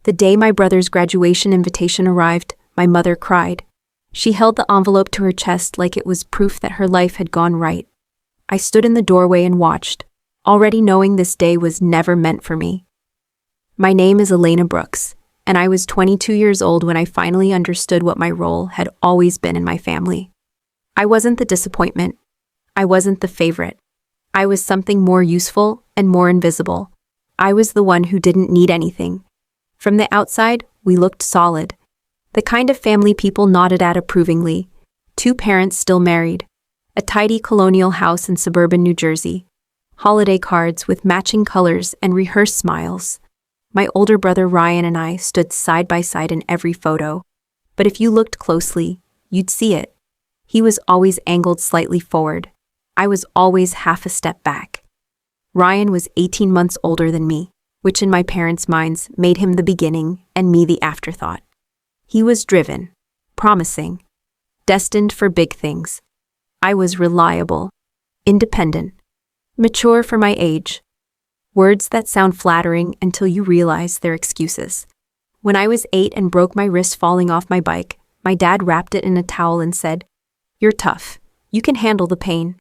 The day my brother's graduation invitation arrived, my mother cried. She held the envelope to her chest like it was proof that her life had gone right. I stood in the doorway and watched, already knowing this day was never meant for me. My name is Elena Brooks, and I was 22 years old when I finally understood what my role had always been in my family. I wasn't the disappointment. I wasn't the favorite. I was something more useful and more invisible. I was the one who didn't need anything. From the outside, we looked solid. The kind of family people nodded at approvingly. 2 parents still married. A tidy colonial house in suburban New Jersey. Holiday cards with matching colors and rehearsed smiles. My older brother Ryan and I stood side by side in every photo. But if you looked closely, you'd see it. He was always angled slightly forward. I was always half a step back. Ryan was 18 months older than me, which in my parents' minds made him the beginning and me the afterthought. He was driven, promising, destined for big things. I was reliable, independent, mature for my age. Words that sound flattering until you realize they're excuses. When I was 8 and broke my wrist falling off my bike, my dad wrapped it in a towel and said, "You're tough. You can handle the pain."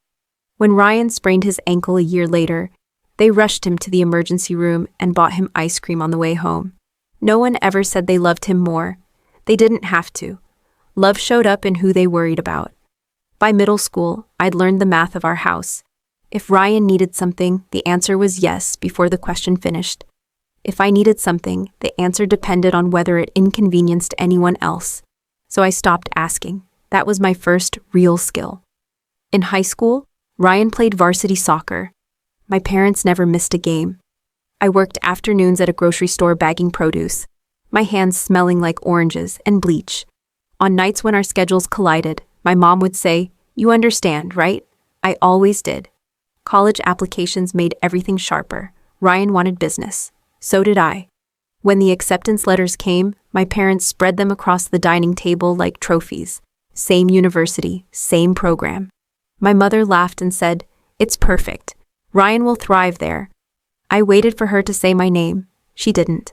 When Ryan sprained his ankle a year later, they rushed him to the emergency room and bought him ice cream on the way home. No one ever said they loved him more. They didn't have to. Love showed up in who they worried about. By middle school, I'd learned the math of our house. If Ryan needed something, the answer was yes before the question finished. If I needed something, the answer depended on whether it inconvenienced anyone else. So I stopped asking. That was my first real skill. In high school, Ryan played varsity soccer. My parents never missed a game. I worked afternoons at a grocery store bagging produce, my hands smelling like oranges and bleach. On nights when our schedules collided, my mom would say, "You understand, right?" I always did. College applications made everything sharper. Ryan wanted business. So did I. When the acceptance letters came, my parents spread them across the dining table like trophies. Same university, same program. My mother laughed and said, "It's perfect. Ryan will thrive there." I waited for her to say my name. She didn't.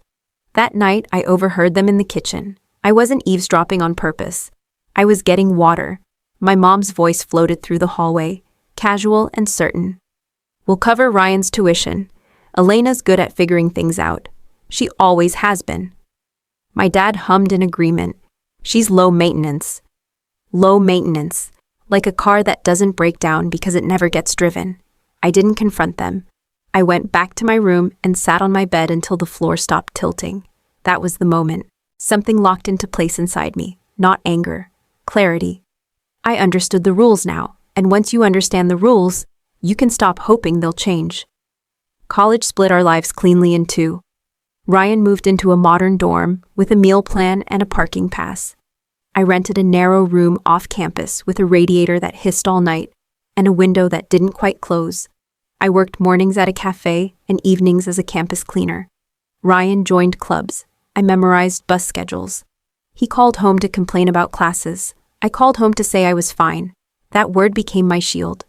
That night, I overheard them in the kitchen. I wasn't eavesdropping on purpose. I was getting water. My mom's voice floated through the hallway, casual and certain. "We'll cover Ryan's tuition. Elena's good at figuring things out. She always has been." My dad hummed in agreement. "She's low maintenance." Low maintenance, like a car that doesn't break down because it never gets driven. I didn't confront them. I went back to my room and sat on my bed until the floor stopped tilting. That was the moment. Something locked into place inside me, not anger, clarity. I understood the rules now, and once you understand the rules, you can stop hoping they'll change. College split our lives cleanly in two. Ryan moved into a modern dorm with a meal plan and a parking pass. I rented a narrow room off campus with a radiator that hissed all night and a window that didn't quite close. I worked mornings at a cafe and evenings as a campus cleaner. Ryan joined clubs. I memorized bus schedules. He called home to complain about classes. I called home to say I was fine. That word became my shield.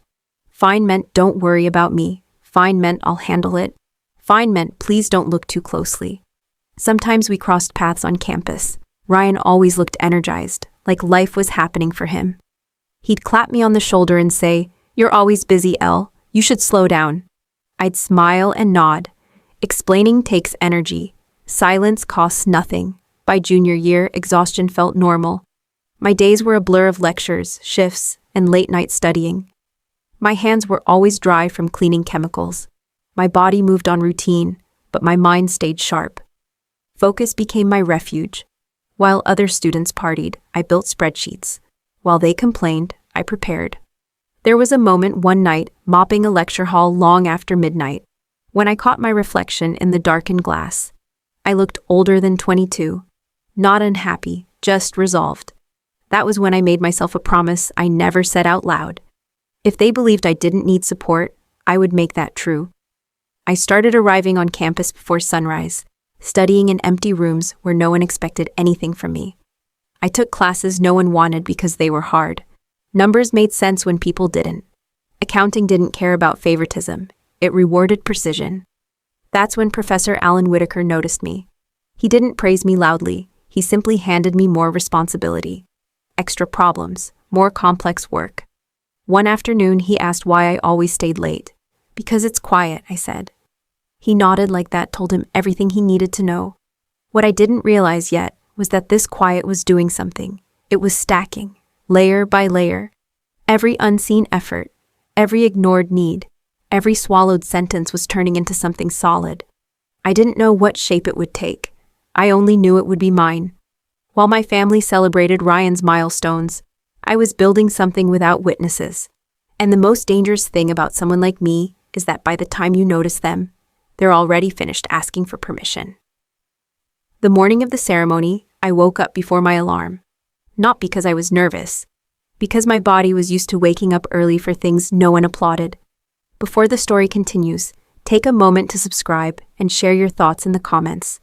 Fine meant don't worry about me. Fine meant I'll handle it. Fine meant please don't look too closely. Sometimes we crossed paths on campus. Ryan always looked energized, like life was happening for him. He'd clap me on the shoulder and say, "You're always busy, Elle. You should slow down." I'd smile and nod. Explaining takes energy. Silence costs nothing. By junior year, exhaustion felt normal. My days were a blur of lectures, shifts, and late-night studying. My hands were always dry from cleaning chemicals. My body moved on routine, but my mind stayed sharp. Focus became my refuge. While other students partied, I built spreadsheets. While they complained, I prepared. There was a moment one night, mopping a lecture hall long after midnight, when I caught my reflection in the darkened glass. I looked older than 22. Not unhappy, just resolved. That was when I made myself a promise I never said out loud. If they believed I didn't need support, I would make that true. I started arriving on campus before sunrise, studying in empty rooms where no one expected anything from me. I took classes no one wanted because they were hard. Numbers made sense when people didn't. Accounting didn't care about favoritism. It rewarded precision. That's when Professor Alan Whitaker noticed me. He didn't praise me loudly, he simply handed me more responsibility. Extra problems, more complex work. One afternoon, he asked why I always stayed late. Because it's quiet, I said. He nodded like that told him everything he needed to know. What I didn't realize yet was that this quiet was doing something. It was stacking, layer by layer. Every unseen effort, every ignored need, every swallowed sentence was turning into something solid. I didn't know what shape it would take. I only knew it would be mine. While my family celebrated Ryan's milestones, I was building something without witnesses. And the most dangerous thing about someone like me is that by the time you notice them, they're already finished asking for permission. The morning of the ceremony, I woke up before my alarm. Not because I was nervous, because my body was used to waking up early for things no one applauded. Before the story continues, take a moment to subscribe and share your thoughts in the comments.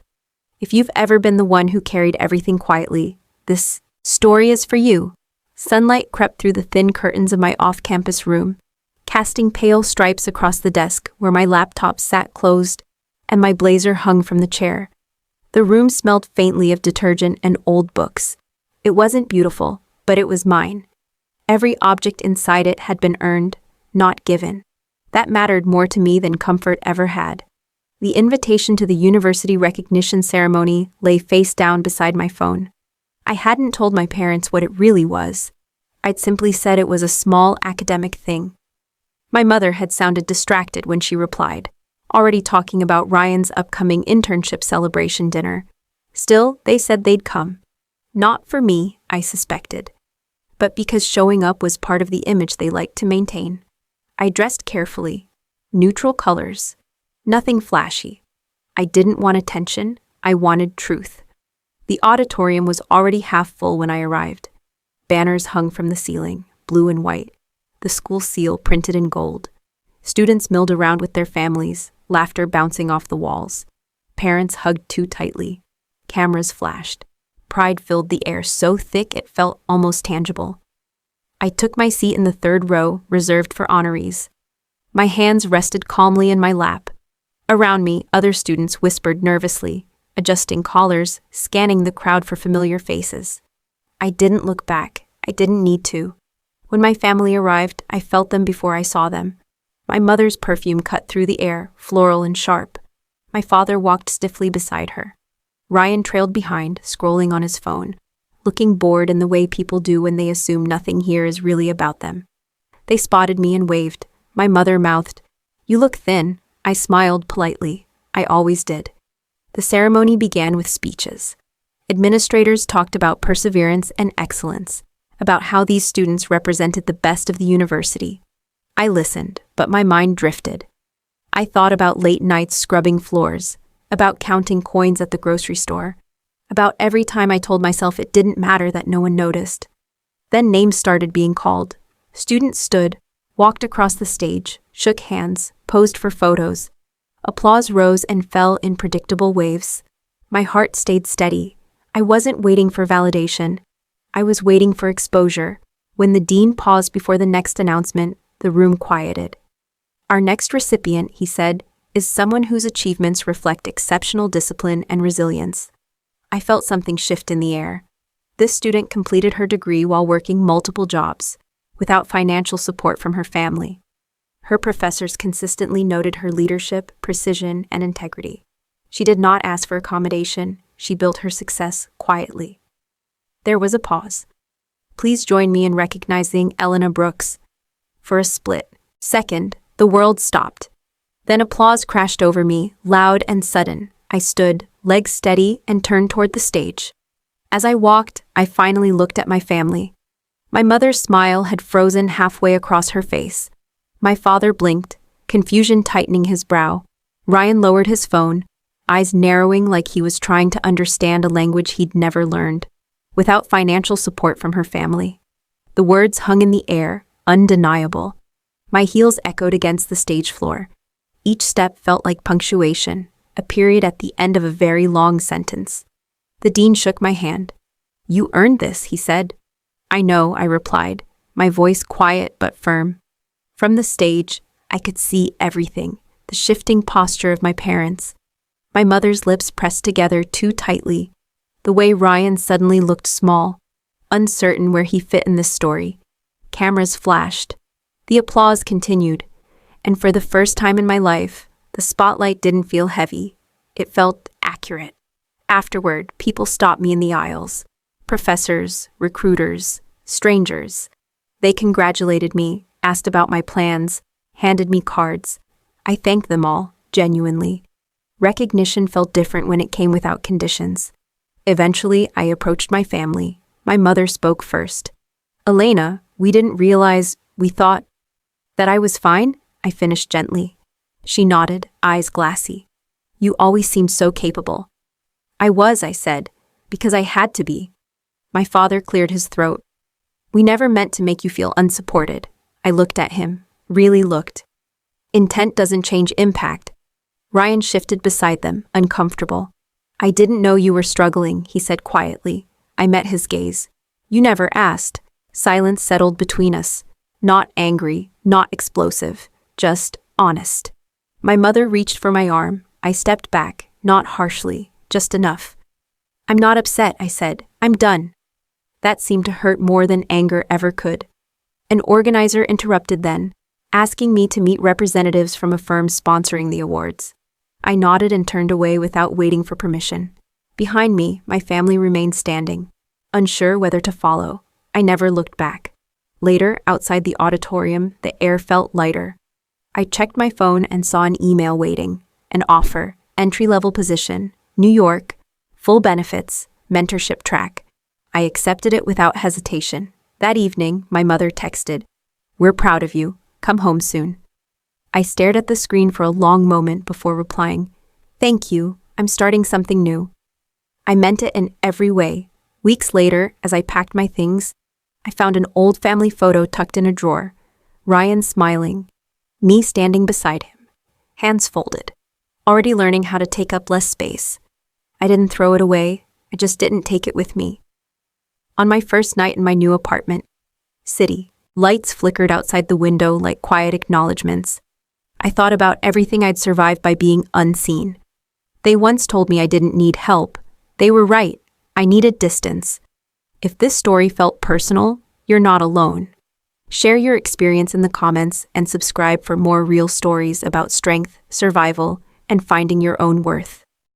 If you've ever been the one who carried everything quietly, this story is for you. Sunlight crept through the thin curtains of my off-campus room, casting pale stripes across the desk where my laptop sat closed and my blazer hung from the chair. The room smelled faintly of detergent and old books. It wasn't beautiful, but it was mine. Every object inside it had been earned, not given. That mattered more to me than comfort ever had. The invitation to the university recognition ceremony lay face down beside my phone. I hadn't told my parents what it really was. I'd simply said it was a small academic thing. My mother had sounded distracted when she replied, already talking about Ryan's upcoming internship celebration dinner. Still, they said they'd come. Not for me, I suspected, but because showing up was part of the image they liked to maintain. I dressed carefully, neutral colors, nothing flashy. I didn't want attention, I wanted truth. The auditorium was already half full when I arrived. Banners hung from the ceiling, blue and white, the school seal printed in gold. Students milled around with their families, laughter bouncing off the walls. Parents hugged too tightly. Cameras flashed. Pride filled the air so thick it felt almost tangible. I took my seat in the third row, reserved for honorees. My hands rested calmly in my lap. Around me, other students whispered nervously, adjusting collars, scanning the crowd for familiar faces. I didn't look back. I didn't need to. When my family arrived, I felt them before I saw them. My mother's perfume cut through the air, floral and sharp. My father walked stiffly beside her. Ryan trailed behind, scrolling on his phone, looking bored in the way people do when they assume nothing here is really about them. They spotted me and waved. My mother mouthed, "You look thin." I smiled politely. I always did. The ceremony began with speeches. Administrators talked about perseverance and excellence, about how these students represented the best of the university. I listened, but my mind drifted. I thought about late nights scrubbing floors, about counting coins at the grocery store, about every time I told myself it didn't matter that no one noticed. Then names started being called. Students stood, walked across the stage, shook hands, posed for photos. Applause rose and fell in predictable waves. My heart stayed steady. I wasn't waiting for validation. I was waiting for exposure. When the dean paused before the next announcement, the room quieted. "Our next recipient," he said, "is someone whose achievements reflect exceptional discipline and resilience." I felt something shift in the air. This student completed her degree while working multiple jobs, without financial support from her family. Her professors consistently noted her leadership, precision, and integrity. She did not ask for accommodation. She built her success quietly. There was a pause. Please join me in recognizing Elena Brooks. For a split second, the world stopped. Then applause crashed over me, loud and sudden. I stood, legs steady, and turned toward the stage. As I walked, I finally looked at my family. My mother's smile had frozen halfway across her face. My father blinked, confusion tightening his brow. Ryan lowered his phone, eyes narrowing like he was trying to understand a language he'd never learned, without financial support from her family. The words hung in the air, undeniable. My heels echoed against the stage floor. Each step felt like punctuation, a period at the end of a very long sentence. The dean shook my hand. "You earned this," he said. "I know," I replied, my voice quiet but firm. From the stage, I could see everything, the shifting posture of my parents. My mother's lips pressed together too tightly. The way Ryan suddenly looked small, uncertain where he fit in this story. Cameras flashed. The applause continued. And for the first time in my life, the spotlight didn't feel heavy. It felt accurate. Afterward, people stopped me in the aisles. Professors, recruiters, strangers. They congratulated me, asked about my plans, handed me cards. I thanked them all, genuinely. Recognition felt different when it came without conditions. Eventually, I approached my family. My mother spoke first. "Elena, we didn't realize, we thought that I was fine," I finished gently. She nodded, eyes glassy. "You always seemed so capable." "I was," I said, "because I had to be." My father cleared his throat. "We never meant to make you feel unsupported." I looked at him, really looked. Intent doesn't change impact. Ryan shifted beside them, uncomfortable. "I didn't know you were struggling," he said quietly. I met his gaze. "You never asked." Silence settled between us. Not angry, not explosive, just honest. My mother reached for my arm. I stepped back, not harshly, just enough. "I'm not upset," I said. "I'm done." That seemed to hurt more than anger ever could. An organizer interrupted then, asking me to meet representatives from a firm sponsoring the awards. I nodded and turned away without waiting for permission. Behind me, my family remained standing, unsure whether to follow. I never looked back. Later, outside the auditorium, the air felt lighter. I checked my phone and saw an email waiting. An offer, entry-level position, New York, full benefits, mentorship track. I accepted it without hesitation. That evening, my mother texted, "We're proud of you. Come home soon." I stared at the screen for a long moment before replying, "Thank you. I'm starting something new." I meant it in every way. Weeks later, as I packed my things, I found an old family photo tucked in a drawer. Ryan smiling, me standing beside him, hands folded, already learning how to take up less space. I didn't throw it away. I just didn't take it with me. On my first night in my new apartment, city, lights flickered outside the window like quiet acknowledgments. I thought about everything I'd survived by being unseen. They once told me I didn't need help. They were right. I needed distance. If this story felt personal, you're not alone. Share your experience in the comments and subscribe for more real stories about strength, survival, and finding your own worth.